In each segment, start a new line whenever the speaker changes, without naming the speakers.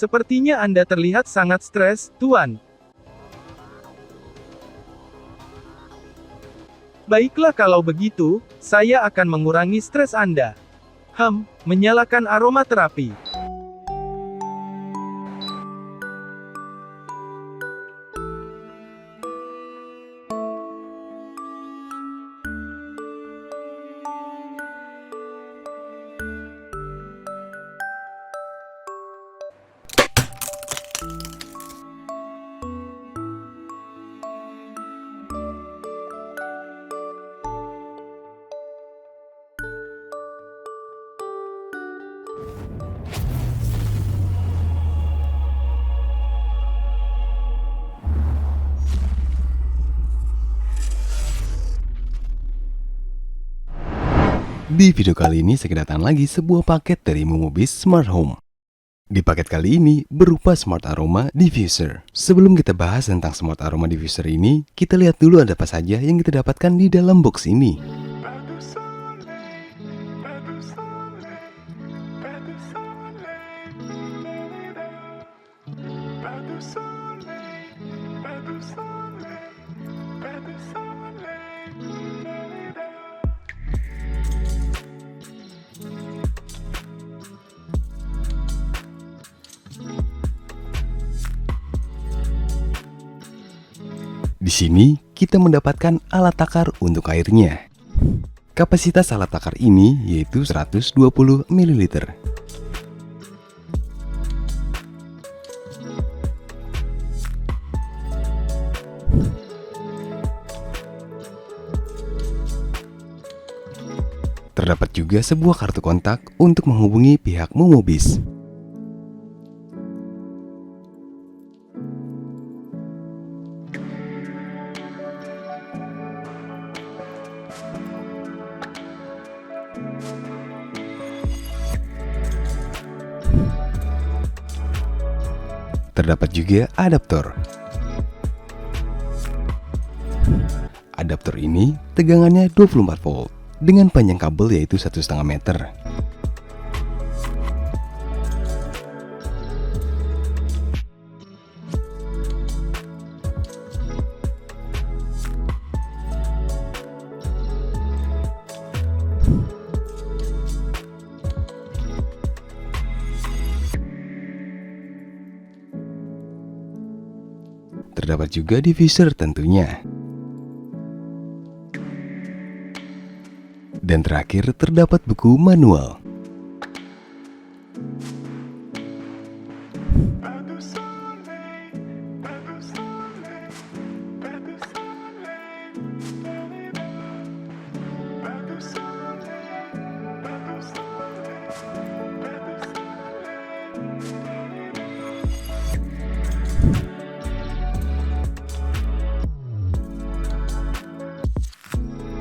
Sepertinya Anda terlihat sangat stres, Tuan. Baiklah kalau begitu, saya akan mengurangi stres Anda. Menyalakan aromaterapi.
Di video kali ini saya kedatangan lagi sebuah paket dari Momobis Smart Home. Di paket kali ini berupa Smart Aroma Diffuser. Sebelum kita bahas tentang Smart Aroma Diffuser ini, kita lihat dulu ada apa saja yang kita dapatkan di dalam box ini. Di sini kita mendapatkan alat takar untuk airnya. Kapasitas alat takar ini yaitu 120 ml. Terdapat juga sebuah kartu kontak untuk menghubungi pihak Momobis. Terdapat juga adaptor. Adaptor ini tegangannya 24 volt dengan panjang kabel yaitu 1,5 meter. Terdapat juga diffuser tentunya. Dan terakhir terdapat buku manual.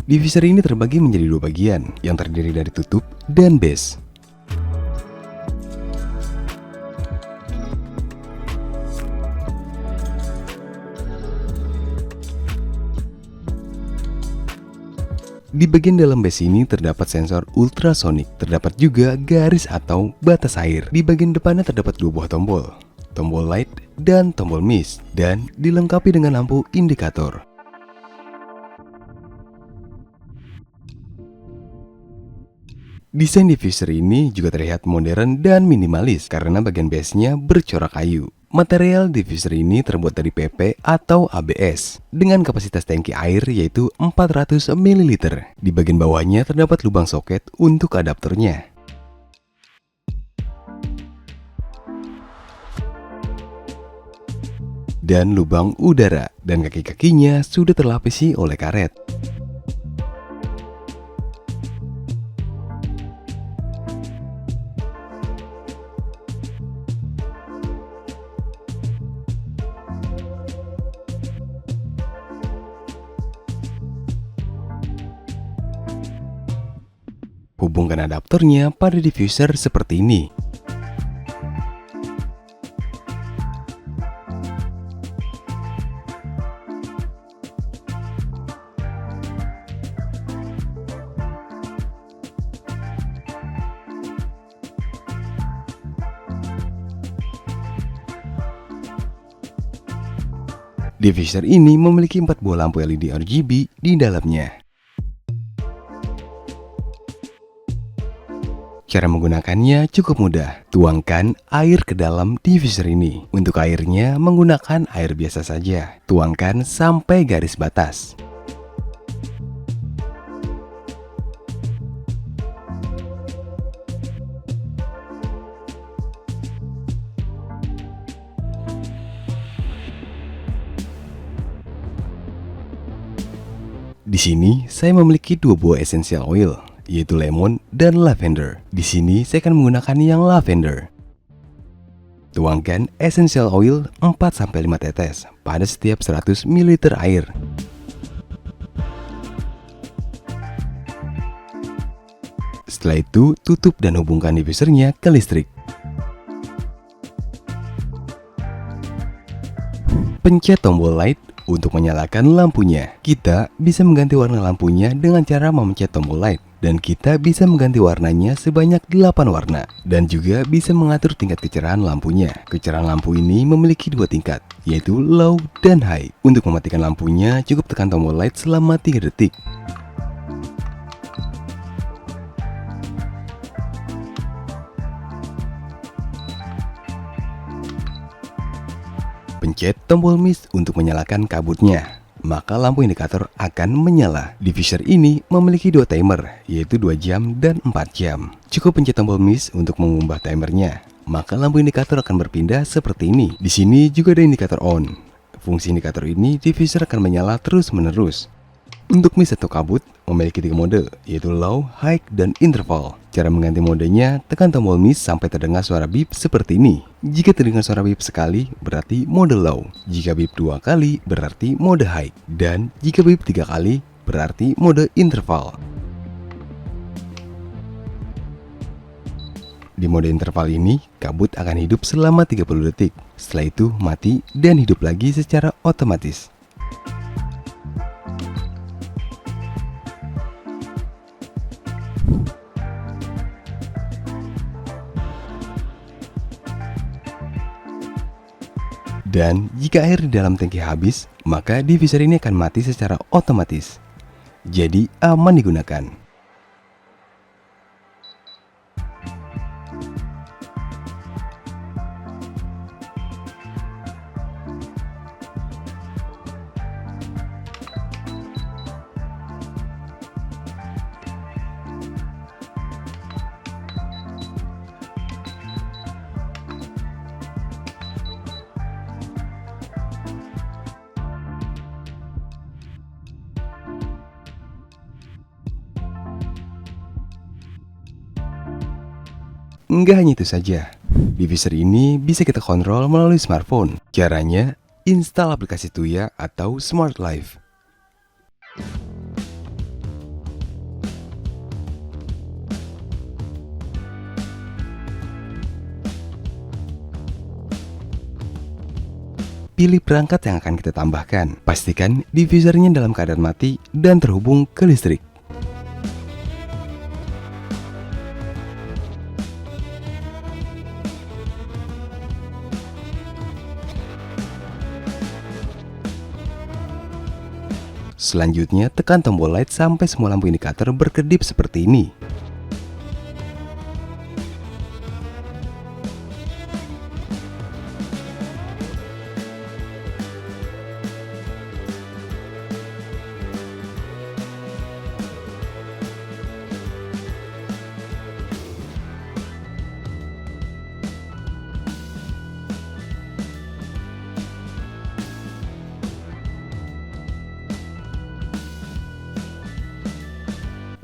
Diffuser ini terbagi menjadi dua bagian, yang terdiri dari tutup dan base. Di bagian dalam base ini terdapat sensor ultrasonik, terdapat juga garis atau batas air. Di bagian depannya terdapat dua buah tombol, tombol light dan tombol mist, dan dilengkapi dengan lampu indikator. Desain diffuser ini juga terlihat modern dan minimalis karena bagian base-nya bercorak kayu. Material diffuser ini terbuat dari PP atau ABS dengan kapasitas tangki air yaitu 400 ml. Di bagian bawahnya terdapat lubang soket untuk adaptornya. Dan lubang udara, dan kaki-kakinya sudah terlapisi oleh karet. Hubungkan adaptornya pada diffuser seperti ini. Diffuser ini memiliki 4 buah lampu LED RGB di dalamnya. Cara menggunakannya cukup mudah. Tuangkan air ke dalam diffuser ini. Untuk airnya menggunakan air biasa saja. Tuangkan sampai garis batas. Di sini saya memiliki 2 buah essential oil, yaitu lemon dan lavender. Di sini saya akan menggunakan yang lavender. Tuangkan essential oil 4-5 tetes pada setiap 100 ml air. Setelah itu, tutup dan hubungkan diffusernya ke listrik. Pencet tombol light untuk menyalakan lampunya. Kita bisa mengganti warna lampunya dengan cara memencet tombol light. Dan kita bisa mengganti warnanya sebanyak 8 warna. Dan juga bisa mengatur tingkat kecerahan lampunya. Kecerahan lampu ini memiliki 2 tingkat, yaitu low dan high. Untuk mematikan lampunya, cukup tekan tombol light selama 3 detik. Pencet tombol mist untuk menyalakan kabutnya, maka lampu indikator akan menyala. Diffuser ini memiliki 2 timer, yaitu 2 jam dan 4 jam. Cukup pencet tombol mist untuk mengubah timernya, maka lampu indikator akan berpindah seperti ini. Di sini juga ada indikator on. Fungsi indikator ini, diffuser akan menyala terus-menerus. Untuk mist atau kabut, memiliki 3 mode, yaitu low, high, dan interval. Cara mengganti modenya, tekan tombol mist sampai terdengar suara beep seperti ini. Jika terdengar suara beep sekali, berarti mode low. Jika beep 2 kali, berarti mode high. Dan jika beep 3 kali, berarti mode interval. Di mode interval ini, kabut akan hidup selama 30 detik. Setelah itu, mati dan hidup lagi secara otomatis. Dan jika air di dalam tangki habis, maka diffuser ini akan mati secara otomatis. Jadi aman digunakan. Enggak hanya itu saja, diffuser ini bisa kita kontrol melalui smartphone. Caranya, install aplikasi Tuya atau Smart Life. Pilih perangkat yang akan kita tambahkan. Pastikan diffusernya dalam keadaan mati dan terhubung ke listrik. Selanjutnya, tekan tombol light sampai semua lampu indikator berkedip seperti ini.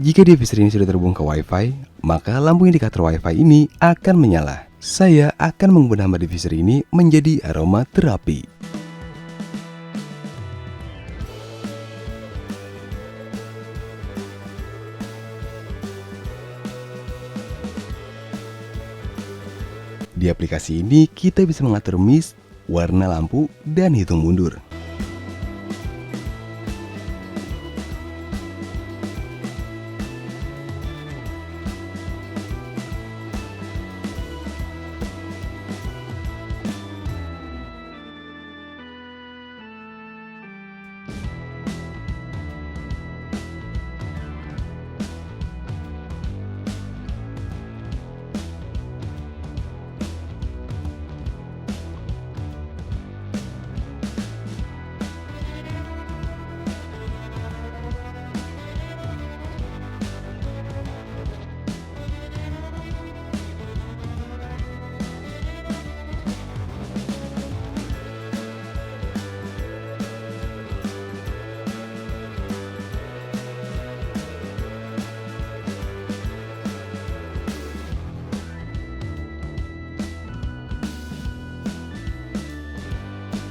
Jika diffuser ini sudah terhubung ke Wi-Fi, maka lampu indikator Wi-Fi ini akan menyala. Saya akan mengubah nama diffuser ini menjadi aroma terapi. Di aplikasi ini kita bisa mengatur mist, warna lampu, dan hitung mundur.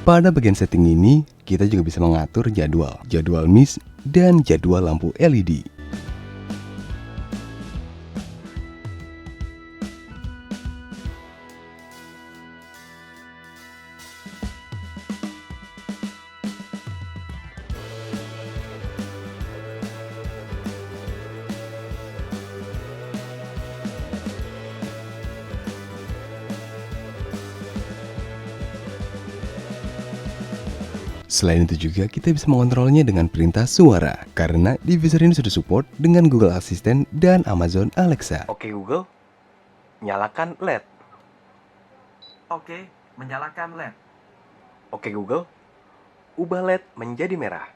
Pada bagian setting ini, kita juga bisa mengatur jadwal mist, dan jadwal lampu LED. Selain itu juga kita bisa mengontrolnya dengan perintah suara, karena diffuser ini sudah support dengan Google Assistant dan Amazon Alexa. Oke Google, nyalakan LED.
Oke, menyalakan LED.
Oke Google, ubah LED menjadi merah.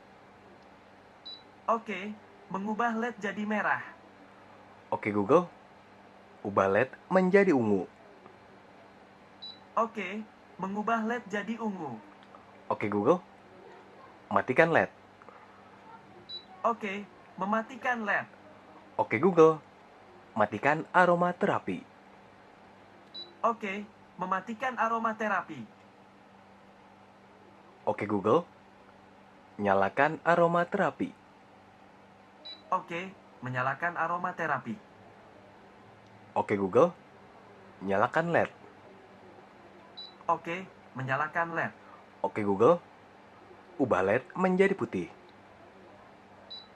Oke, mengubah LED jadi merah.
Oke Google, ubah LED menjadi ungu.
Oke, mengubah LED jadi ungu.
Oke Google, matikan LED.
Oke, mematikan LED.
Oke Google, matikan aromaterapi.
Oke, mematikan aromaterapi.
Oke Google, nyalakan aromaterapi.
Oke, menyalakan aromaterapi.
Oke Google, nyalakan LED.
Oke, menyalakan LED.
Oke Google, ubah LED menjadi putih.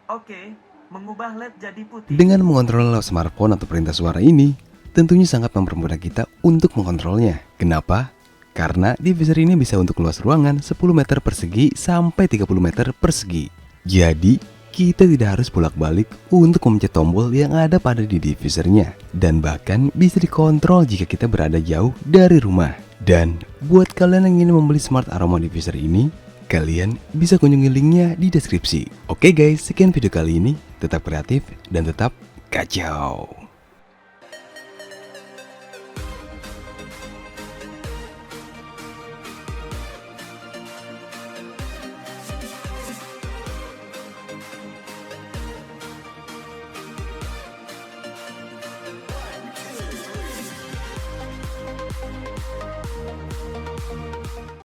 Oke, mengubah LED jadi putih.
Dengan mengontrol lewat smartphone atau perintah suara ini, tentunya sangat mempermudah kita untuk mengontrolnya. Kenapa? Karena diffuser ini bisa untuk luas ruangan 10 meter persegi sampai 30 meter persegi. Jadi, kita tidak harus bolak-balik untuk memencet tombol yang ada pada di diffusernya. Dan bahkan bisa dikontrol jika kita berada jauh dari rumah. Dan buat kalian yang ingin membeli smart aroma diffuser ini, kalian bisa kunjungi linknya di deskripsi. Oke guys, sekian video kali ini. Tetap kreatif dan tetap kacau.